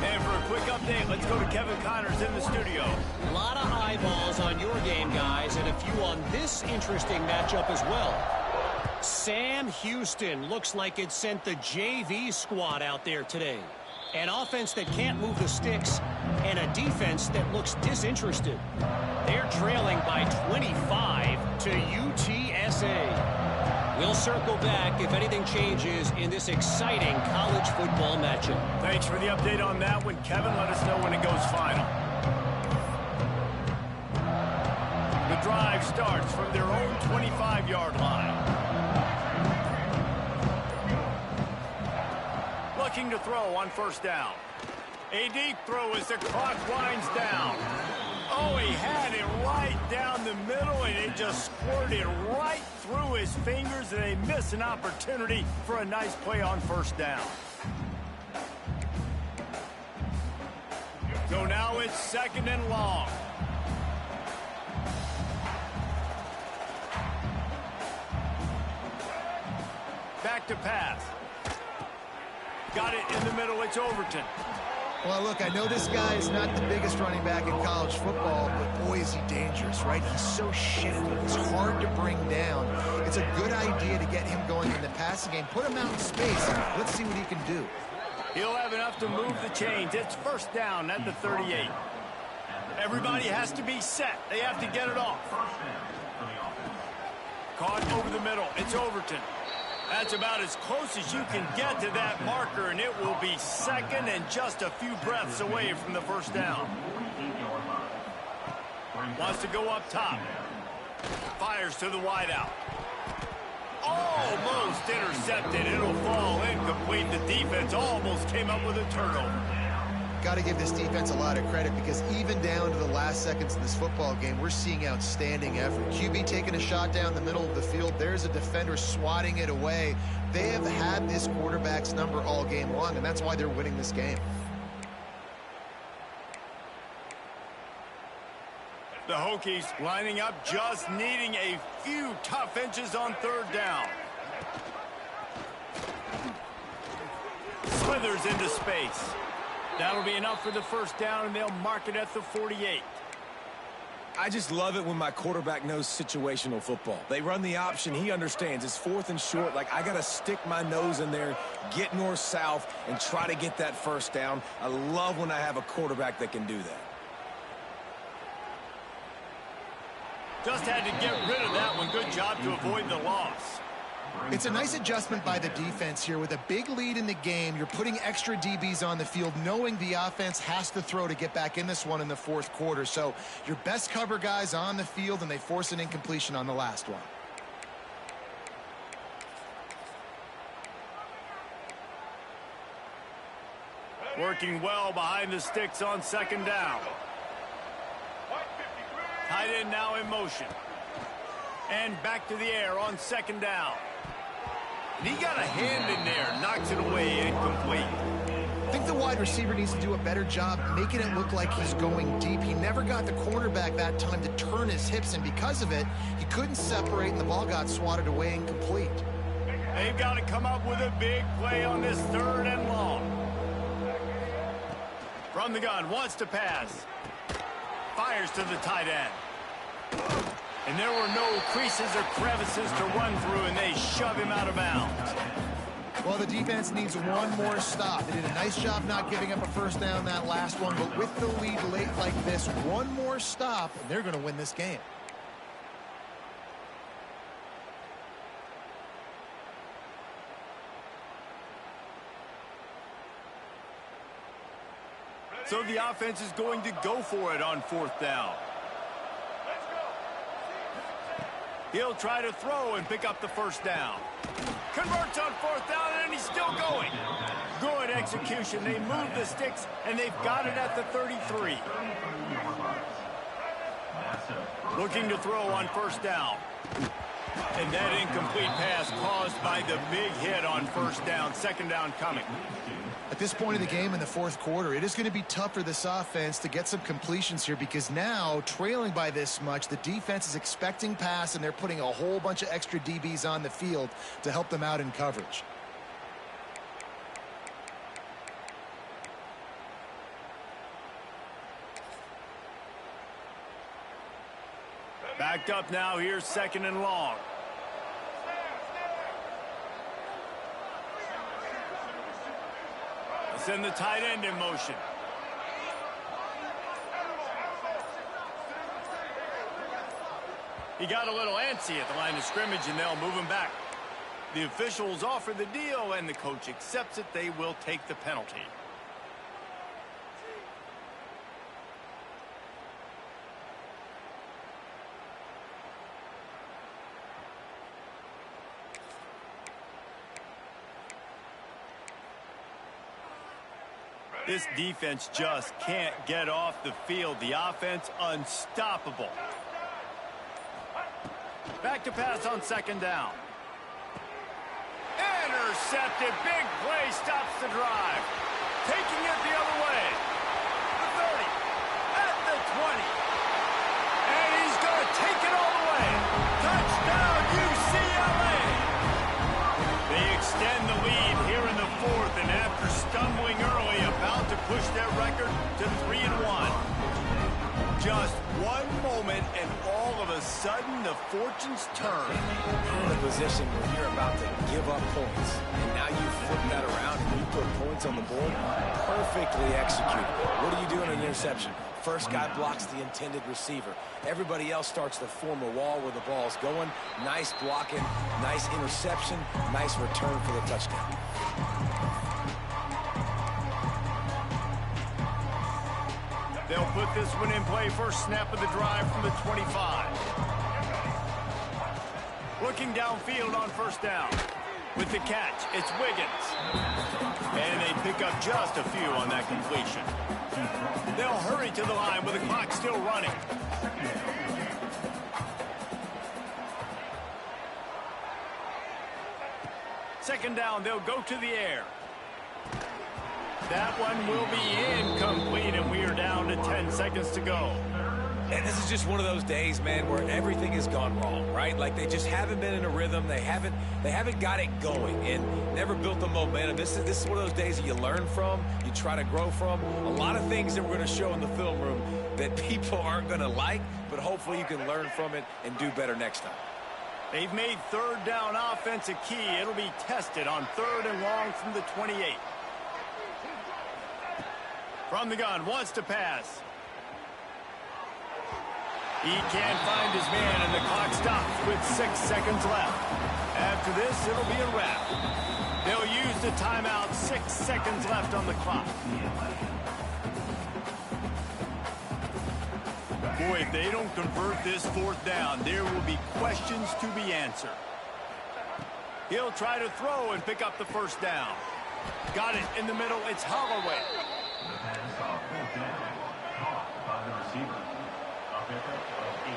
And for a quick update, let's go to Kevin Connors in the studio. A lot of eyeballs on your game, guys, and a few on this interesting matchup as well. Sam Houston looks like it sent the JV squad out there today. An offense that can't move the sticks, and a defense that looks disinterested. They're trailing by 25 to UTSA. We'll circle back if anything changes in this exciting college football matchup. Thanks for the update on that one, Kevin. Let us know when it goes final. The drive starts from their own 25-yard line. Looking to throw on first down. A deep throw as the clock winds down. Oh, he had it right down the middle, and it just squirted right through his fingers, and they miss an opportunity for a nice play on first down. So now it's 2nd and long. Back to pass. Got it in the middle. It's Overton. Well, look, I know this guy is not the biggest running back in college football, but boy, is he dangerous, right? He's so shifty. He's hard to bring down. It's a good idea to get him going in the passing game. Put him out in space. Let's see what he can do. He'll have enough to move the chains. It's first down at the 38. Everybody has to be set. They have to get it off. Caught over the middle. It's Overton. That's about as close as you can get to that marker, and it will be 2nd and just a few breaths away from the first down. Wants to go up top. Fires to the wideout. Almost intercepted. It'll fall incomplete. The defense almost came up with a turnover. Got to give this defense a lot of credit, because even down to the last seconds of this football game, we're seeing outstanding effort. QB taking a shot down the middle of the field. There's a defender swatting it away. They have had this quarterback's number all game long, and that's why they're winning this game. The Hokies lining up, just needing a few tough inches on third down. Slithers into space. That'll be enough for the first down, and they'll mark it at the 48. I just love it when my quarterback knows situational football. They run the option. He understands. It's 4th and short. Like, I got to stick my nose in there, get north-south, and try to get that first down. I love when I have a quarterback that can do that. Just had to get rid of that one. Good job to avoid the loss. It's a nice adjustment by the defense here. With a big lead in the game, you're putting extra DBs on the field, knowing the offense has to throw to get back in this one in the 4th quarter. So your best cover guys on the field, and they force an incompletion on the last one. Working well behind the sticks on second down. Tight end now in motion. And back to the air on second down. And he got a hand in there, knocks it away, incomplete. I think the wide receiver needs to do a better job making it look like he's going deep. He never got the cornerback that time to turn his hips, and because of it, he couldn't separate, and the ball got swatted away incomplete. They've got to come up with a big play on this 3rd and long. From the gun, wants to pass. Fires to the tight end. And there were no creases or crevices to run through, and they shove him out of bounds. Well, the defense needs one more stop. They did a nice job not giving up a first down that last one, but with the lead late like this, one more stop, and they're going to win this game. So the offense is going to go for it on 4th down. He'll try to throw and pick up the first down. Converts on 4th down, and he's still going. Good execution. They move the sticks, and they've got it at the 33. Looking to throw on 1st down. And that incomplete pass caused by the big hit on 1st down. 2nd down coming. At this point in the game in the 4th quarter, it is going to be tough for this offense to get some completions here, because now, trailing by this much, the defense is expecting pass, and they're putting a whole bunch of extra DBs on the field to help them out in coverage. Backed up now, here's 2nd and long. Send the tight end in motion. He got a little antsy at the line of scrimmage, and they'll move him back. The officials offer the deal, and the coach accepts it. They will take the penalty. This defense just can't get off the field. The offense unstoppable. Back to pass on 2nd down. Intercepted. Big play stops the drive. Taking it the other way. The 30. At the 20. And he's going to take it all the way. Touchdown, UCLA. They extend the lead here in the 4th, and after stumbling early, about to push their record to 3-1. Just one moment, and all of a sudden, the fortunes turn. You're in a position where you're about to give up points, and now you flip that around and you put points on the board. Perfectly executed. What do you do in an interception? First guy blocks the intended receiver. Everybody else starts to form a wall where the ball's going. Nice blocking, nice interception, nice return for the touchdown. They'll put this one in play. First snap of the drive from the 25. Looking downfield on 1st down. With the catch, it's Wiggins. And they pick up just a few on that completion. They'll hurry to the line with the clock still running. Second down, they'll go to the air. That one will be incomplete, and we are down to 10 seconds to go. And this is just one of those days, man, where everything has gone wrong, right? Like they just haven't been in a rhythm. They haven't got it going and never built the momentum. This is one of those days that you learn from, you try to grow from. A lot of things that we're going to show in the film room that people aren't going to like, but hopefully you can learn from it and do better next time. They've made third down offense a key. It'll be tested on 3rd and long from the 28. From the gun, wants to pass. He can't find his man, and the clock stops with 6 seconds left. After this, it'll be a wrap. They'll use the timeout. 6 seconds left on the clock. Boy, if they don't convert this 4th down, there will be questions to be answered. He'll try to throw and pick up the 1st down. Got it in the middle. It's Holloway. The pass off 4th down. Caught by the receiver. A pickup of 8.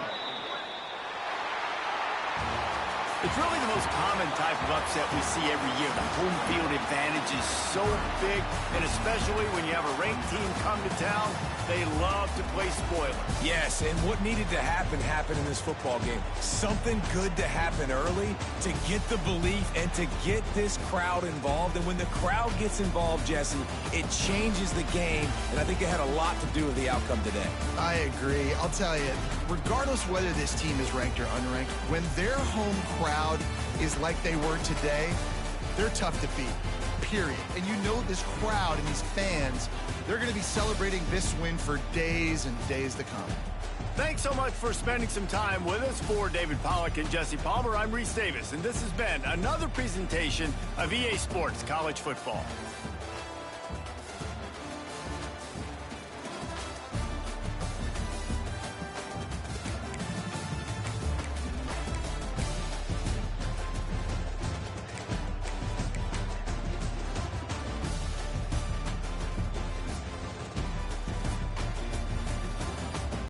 It's really the most common type of upset we see every year. The home field advantage is so big, and especially when you have a ranked team come to town, they love to play spoiler. Yes, and what needed to happen happened in this football game. Something good to happen early to get the belief and to get this crowd involved. And when the crowd gets involved, Jesse, it changes the game, and I think it had a lot to do with the outcome today. I agree. I'll tell you, regardless whether this team is ranked or unranked, when their home crowd is like they were today, they're tough to beat, period. And you know this crowd and these fans, they're going to be celebrating this win for days and days to come. Thanks so much for spending some time with us. For David Pollack and Jesse Palmer, I'm Reese Davis, and this has been another presentation of EA Sports College Football.